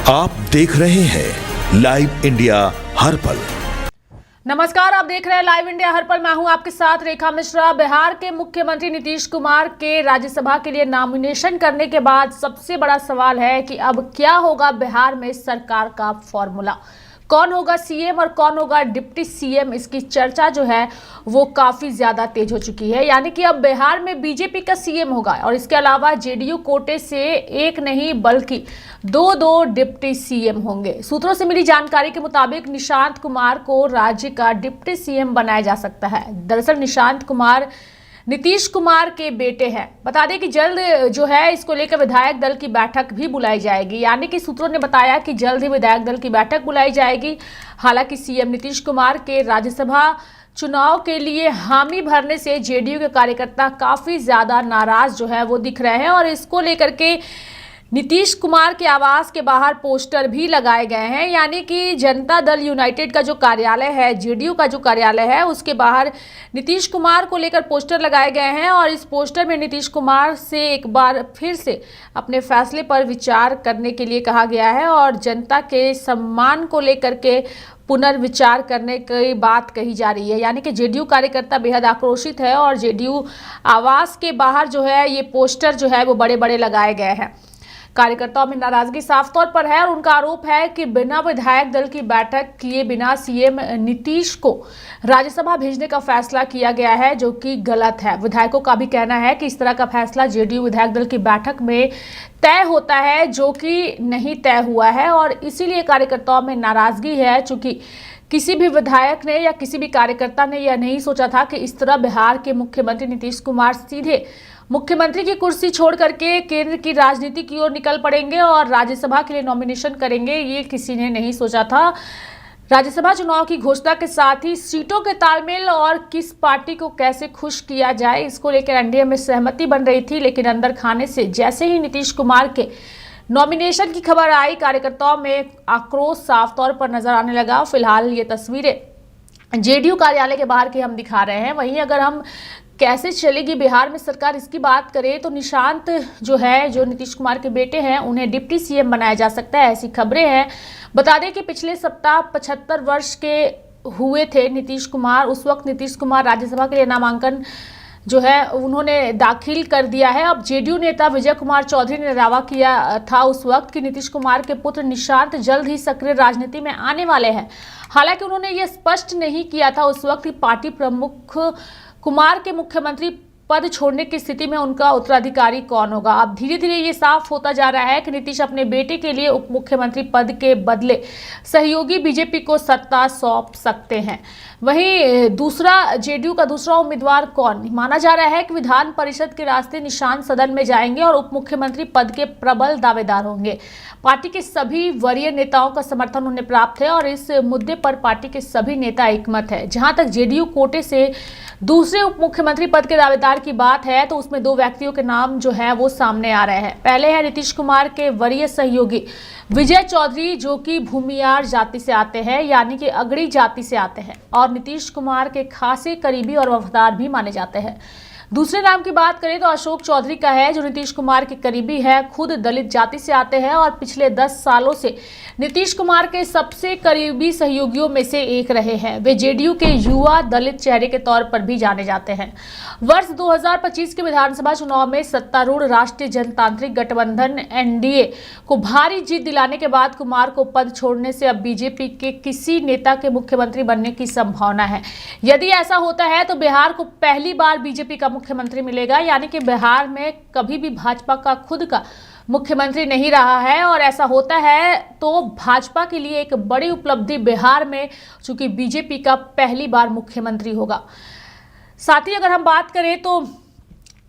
आप देख रहे हैं लाइव इंडिया हर पल। नमस्कार, आप देख रहे हैं लाइव इंडिया हर पल। मैं हूं आपके साथ रेखा मिश्रा। बिहार के मुख्यमंत्री नीतीश कुमार के राज्यसभा के लिए नॉमिनेशन करने के बाद सबसे बड़ा सवाल है कि अब क्या होगा बिहार में सरकार का फॉर्मूला। कौन होगा सीएम और कौन होगा डिप्टी सीएम, इसकी चर्चा जो है वो काफी ज्यादा तेज हो चुकी है। यानी कि अब बिहार में बीजेपी का सीएम होगा और इसके अलावा जेडीयू कोटे से एक नहीं बल्कि दो डिप्टी सीएम होंगे। सूत्रों से मिली जानकारी के मुताबिक निशांत कुमार को राज्य का डिप्टी सीएम बनाया जा सकता है। दरअसल निशांत कुमार नीतीश कुमार के बेटे हैं। बता दें कि जल्द जो है इसको लेकर विधायक दल की बैठक भी बुलाई जाएगी। यानी कि सूत्रों ने बताया कि जल्द ही विधायक दल की बैठक बुलाई जाएगी। हालांकि सीएम नीतीश कुमार के राज्यसभा चुनाव के लिए हामी भरने से जेडीयू के कार्यकर्ता काफी ज्यादा नाराज जो है वो दिख रहे हैं और इसको लेकर के नीतीश कुमार के आवास के बाहर पोस्टर भी लगाए गए हैं। यानी कि जनता दल यूनाइटेड का जो कार्यालय है, जेडीयू का जो कार्यालय है, उसके बाहर नीतीश कुमार को लेकर पोस्टर लगाए गए हैं और इस पोस्टर में नीतीश कुमार से एक बार फिर से अपने फैसले पर विचार करने के लिए कहा गया है और जनता के सम्मान को लेकर के पुनर्विचार करने की बात कही जा रही है। यानी कि जेडीयू कार्यकर्ता बेहद आक्रोशित है और जेडीयू आवास के बाहर जो है ये पोस्टर जो है वो बड़े बड़े लगाए गए हैं। कार्यकर्ताओं में नाराजगी साफ तौर पर है और उनका आरोप है कि बिना विधायक दल की बैठक किए बिना सीएम नीतीश को राज्यसभा भेजने का फैसला किया गया है, जो कि गलत है। विधायकों का भी कहना है कि इस तरह का फैसला जेडीयू विधायक दल की बैठक में तय होता है, जो कि नहीं तय हुआ है और इसीलिए कार्यकर्ताओं में नाराजगी है। चूंकि किसी भी विधायक ने या किसी भी कार्यकर्ता ने यह नहीं सोचा था कि इस तरह बिहार के मुख्यमंत्री नीतीश कुमार सीधे मुख्यमंत्री की कुर्सी छोड़ करके केंद्र की राजनीति की ओर निकल पड़ेंगे और राज्यसभा के लिए नॉमिनेशन करेंगे। ये किसी ने नहीं सोचा था। राज्यसभा चुनाव की घोषणा के साथ ही सीटों के तालमेल और किस पार्टी को कैसे खुश किया जाए, इसको लेकर एनडीए में सहमति बन रही थी। लेकिन अंदर खाने से जैसे ही नीतीश कुमार के नॉमिनेशन की खबर आई, कार्यकर्ताओं में आक्रोश साफ तौर पर नजर आने लगा। फिलहाल ये तस्वीरें जेडीयू कार्यालय के बाहर की हम दिखा रहे हैं। वहीं अगर हम कैसे चलेगी बिहार में सरकार, इसकी बात करें तो निशांत जो है, जो नीतीश कुमार के बेटे हैं, उन्हें डिप्टी सीएम बनाया जा सकता है, ऐसी खबरें हैं। बता दें कि पिछले सप्ताह 75 वर्ष के हुए थे नीतीश कुमार। उस वक्त नीतीश कुमार राज्यसभा के लिए नामांकन जो है उन्होंने दाखिल कर दिया है। अब जेडीयू नेता विजय कुमार चौधरी ने दावा किया था उस वक्त कि नीतीश कुमार के पुत्र निशांत जल्द ही सक्रिय राजनीति में आने वाले हैं। हालांकि उन्होंने ये स्पष्ट नहीं किया था उस वक्त कि पार्टी प्रमुख कुमार के मुख्यमंत्री पद छोड़ने की स्थिति में उनका उत्तराधिकारी कौन होगा। अब धीरे धीरे ये साफ होता जा रहा है कि नीतीश अपने बेटे के लिए उप मुख्यमंत्री पद के बदले सहयोगी बीजेपी को सत्ता सौंप सकते हैं। वहीं दूसरा जेडीयू का दूसरा उम्मीदवार कौन माना जा रहा है कि विधान परिषद के रास्ते निशांत सदन में जाएंगे और उप मुख्यमंत्री पद के प्रबल दावेदार होंगे। पार्टी के सभी वरीय नेताओं का समर्थन उन्हें प्राप्त है और इस मुद्दे पर पार्टी के सभी नेता एकमत है। जहां तक जेडीयू कोटे से दूसरे उप मुख्यमंत्री पद के दावेदार की बात है तो उसमें दो व्यक्तियों के नाम जो है वो सामने आ रहे हैं। पहले है नीतीश कुमार के वरीय सहयोगी विजय चौधरी, जो कि भूमियार जाति से आते हैं, यानी कि अगड़ी जाति से आते हैं और नीतीश कुमार के खासे करीबी और वफादार भी माने जाते हैं। दूसरे नाम की बात करें तो अशोक चौधरी का है, जो नीतीश कुमार के करीबी है, खुद दलित जाति से आते हैं और पिछले 10 सालों से नीतीश कुमार के सबसे करीबी सहयोगियों में से एक रहे हैं। वे जेडीयू के युवा दलित चेहरे के तौर पर भी जाने जाते हैं। वर्ष 2025 के विधानसभा चुनाव में सत्तारूढ़ राष्ट्रीय जनतांत्रिक गठबंधन एनडीए को भारी जीत दिलाने के बाद कुमार को पद छोड़ने से अब बीजेपी के किसी नेता के मुख्यमंत्री बनने की संभावना है। यदि ऐसा होता है तो बिहार को पहली बार बीजेपी का मुख्यमंत्री मिलेगा। यानी कि बिहार में कभी भी भाजपा का खुद का मुख्यमंत्री नहीं रहा है और ऐसा होता है तो भाजपा के लिए एक बड़ी उपलब्धि बिहार में, चूंकि बीजेपी का पहली बार मुख्यमंत्री होगा। साथ ही अगर हम बात करें तो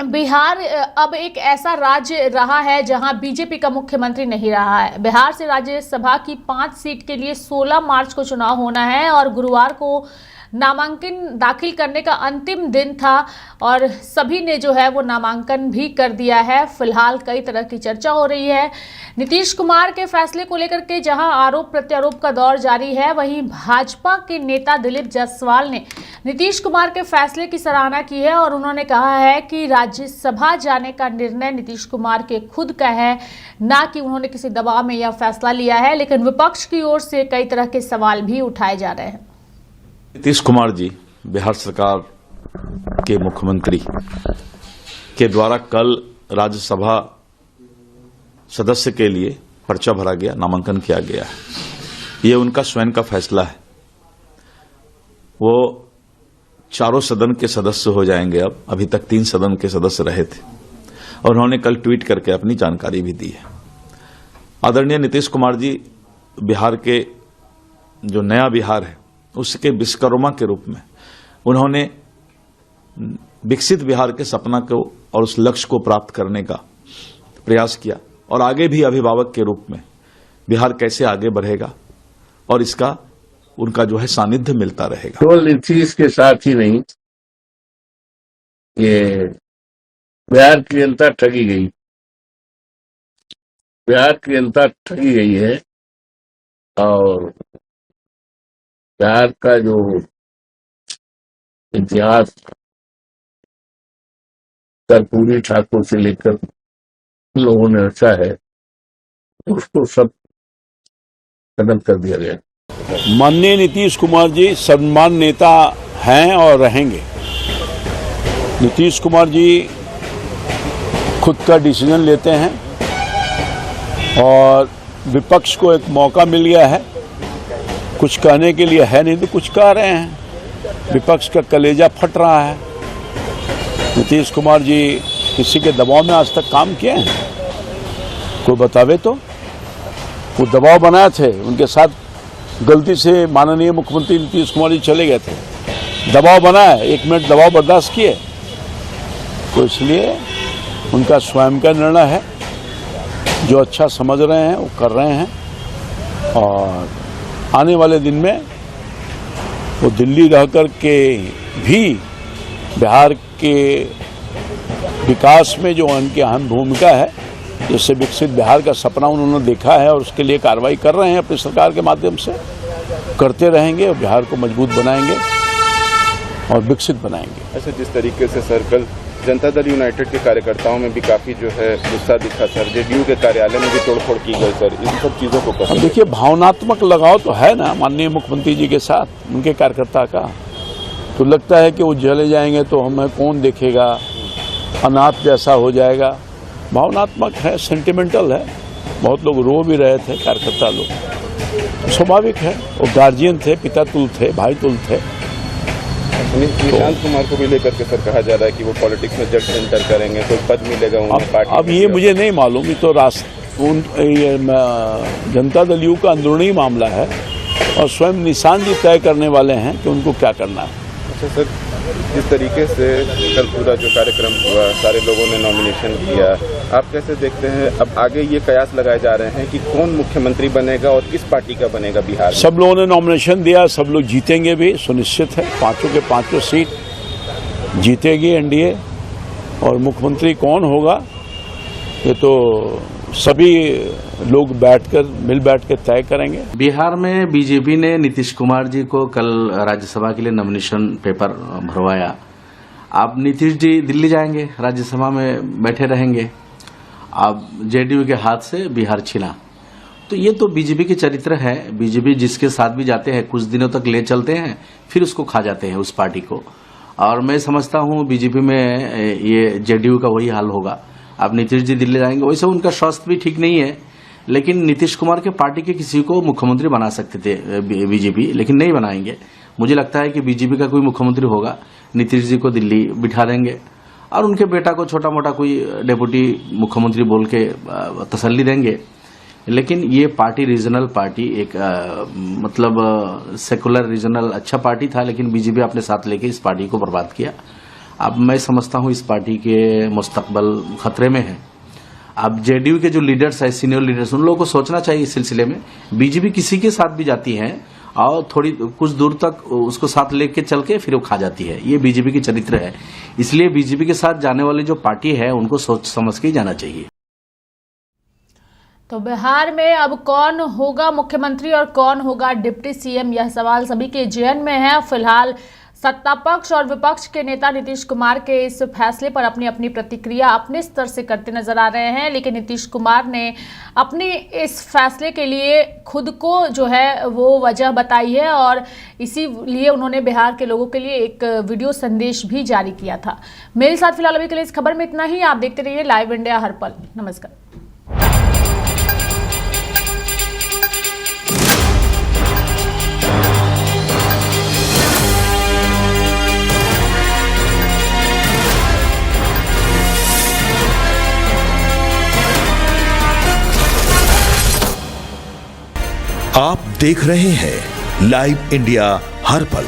बिहार अब एक ऐसा राज्य रहा है जहां बीजेपी का मुख्यमंत्री नहीं रहा है। बिहार से राज्यसभा की 5 सीट के लिए 16 मार्च को चुनाव होना है और गुरुवार को नामांकन दाखिल करने का अंतिम दिन था और सभी ने जो है वो नामांकन भी कर दिया है। फिलहाल कई तरह की चर्चा हो रही है नीतीश कुमार के फैसले को लेकर के। जहां आरोप प्रत्यारोप का दौर जारी है, वहीं भाजपा के नेता दिलीप जायसवाल ने नीतीश कुमार के फैसले की सराहना की है और उन्होंने कहा है कि राज्यसभा जाने का निर्णय नीतीश कुमार के खुद का है, ना कि उन्होंने किसी दबाव में यह फैसला लिया है। लेकिन विपक्ष की ओर से कई तरह के सवाल भी उठाए जा रहे हैं। नीतीश कुमार जी बिहार सरकार के मुख्यमंत्री के द्वारा कल राज्यसभा सदस्य के लिए पर्चा भरा गया, नामांकन किया गया है। ये उनका स्वयं का फैसला है। वो चारों सदन के सदस्य हो जाएंगे। अब अभी तक 3 सदन के सदस्य रहे थे और उन्होंने कल ट्वीट करके अपनी जानकारी भी दी है। आदरणीय नीतीश कुमार जी बिहार के जो नया बिहार है उसके विश्वकर्मा के रूप में उन्होंने विकसित बिहार के सपना को और उस लक्ष्य को प्राप्त करने का प्रयास किया और आगे भी अभिभावक के रूप में बिहार कैसे आगे बढ़ेगा और इसका उनका जो है सानिध्य मिलता रहेगा। केवल नीतीश के साथ ही नहीं, ये बिहार की जनता ठगी गई। बिहार की जनता ठगी गई है और बिहार का जो इतिहास कर्पूरी ठाकुर से लेकर लोगों ने रचा है उसको सब खत्म कर दिया गया। माननीय नीतीश कुमार जी सम्मान नेता हैं और रहेंगे। नीतीश कुमार जी खुद का डिसीजन लेते हैं और विपक्ष को एक मौका मिल गया है। कुछ कहने के लिए है नहीं तो कुछ कह रहे हैं। विपक्ष का कलेजा फट रहा है। नीतीश कुमार जी किसी के दबाव में आज तक काम किए हैं? कोई बतावे तो। वो दबाव बनाए थे, उनके साथ गलती से माननीय मुख्यमंत्री नीतीश कुमार जी चले गए थे। दबाव बनाए, 1 मिनट दबाव बर्दाश्त किए। तो इसलिए उनका स्वयं का निर्णय है। जो अच्छा समझ रहे हैं वो कर रहे हैं और आने वाले दिन में वो दिल्ली रह कर के भी बिहार के विकास में जो उनकी अहम भूमिका है, जिससे विकसित बिहार का सपना उन्होंने देखा है और उसके लिए कार्रवाई कर रहे हैं अपनी सरकार के माध्यम से, करते रहेंगे और बिहार को मजबूत बनाएंगे और विकसित बनाएंगे। ऐसे जिस तरीके से सर्कल जनता दल यूनाइटेड के कार्यकर्ताओं में भी काफी जो है गुस्सा दिखा सर, जेडीयू के कार्यालय में भी तोड़फोड़ की गई सर, इन सब चीजों को कैसे देखिए, भावनात्मक लगाव तो है ना माननीय मुख्यमंत्री जी के साथ उनके कार्यकर्ता का। तो लगता है कि वो चले जाएंगे तो हमें कौन देखेगा, अनाथ जैसा हो जाएगा। भावनात्मक है, सेंटिमेंटल है। बहुत लोग रो भी रहे थे, कार्यकर्ता लोग। स्वाभाविक है, वो गार्जियन थे, पिता तुल थे, भाई तुल थे। निशांत कुमार को भी लेकर के सर कहा जा रहा है कि वो पॉलिटिक्स में जज एंटर करेंगे, कोई पद मिलेगा उन्हें पार्टी। अब ये मुझे नहीं मालूम, ये तो जनता दल यू का अंदरूनी मामला है और स्वयं निशांत जी तय करने वाले हैं कि उनको क्या करना है। अच्छा सर, जिस तरीके से कल पूरा जो कार्यक्रम हुआ, सारे लोगों ने नॉमिनेशन किया, आप कैसे देखते हैं अब आगे ये कयास लगाए जा रहे हैं कि कौन मुख्यमंत्री बनेगा और किस पार्टी का बनेगा बिहार में? सब लोगों ने नॉमिनेशन दिया, सब लोग जीतेंगे भी, सुनिश्चित है। 5 के 5 सीट जीतेगी एनडीए और मुख्यमंत्री कौन होगा ये तो सभी लोग मिल बैठ के तय करेंगे। बिहार में बीजेपी ने नीतीश कुमार जी को कल राज्यसभा के लिए नॉमिनेशन पेपर भरवाया। अब नीतीश जी दिल्ली जाएंगे, राज्यसभा में बैठे रहेंगे। अब जेडीयू के हाथ से बिहार छिना। तो ये तो बीजेपी के चरित्र है। बीजेपी जिसके साथ भी जाते हैं कुछ दिनों तक ले चलते हैं, फिर उसको खा जाते हैं उस पार्टी को। और मैं समझता हूँ बीजेपी में ये जेडीयू का वही हाल होगा। अब नीतीश जी दिल्ली जाएंगे, वैसे उनका स्वास्थ्य भी ठीक नहीं है, लेकिन नीतीश कुमार के पार्टी के किसी को मुख्यमंत्री बना सकते थे बीजेपी, लेकिन नहीं बनाएंगे। मुझे लगता है कि बीजेपी का कोई मुख्यमंत्री होगा, नीतीश जी को दिल्ली बिठा देंगे और उनके बेटा को छोटा मोटा कोई डेप्यूटी मुख्यमंत्री बोल के तसल्ली देंगे। लेकिन ये पार्टी रीजनल पार्टी एक मतलब सेकुलर रीजनल अच्छा पार्टी था, लेकिन बीजेपी अपने साथ लेके इस पार्टी को बर्बाद किया। अब मैं समझता हूँ इस पार्टी के मुस्तकबल खतरे में है। अब जेडीयू के जो लीडर्स है, सीनियर लीडर्स, उन लोगों को सोचना चाहिए इस सिलसिले में। बीजेपी किसी के साथ भी जाती है और थोड़ी कुछ दूर तक उसको साथ लेके चल के फिर वो खा जाती है। ये बीजेपी की चरित्र है। इसलिए बीजेपी के साथ जाने वाली जो पार्टी है उनको सोच समझ के ही जाना चाहिए। तो बिहार में अब कौन होगा मुख्यमंत्री और कौन होगा डिप्टी सीएम, यह सवाल सभी के जेहन में है। फिलहाल सत्ता पक्ष और विपक्ष के नेता नीतीश कुमार के इस फैसले पर अपनी अपनी प्रतिक्रिया अपने स्तर से करते नजर आ रहे हैं, लेकिन नीतीश कुमार ने अपनी इस फैसले के लिए खुद को जो है वो वजह बताई है और इसीलिए उन्होंने बिहार के लोगों के लिए एक वीडियो संदेश भी जारी किया था। मेरे साथ फिलहाल अभी के लिए इस खबर में इतना ही। आप देखते रहिए लाइव इंडिया हर पल। नमस्कार। आप देख रहे हैं लाइव इंडिया हर पल।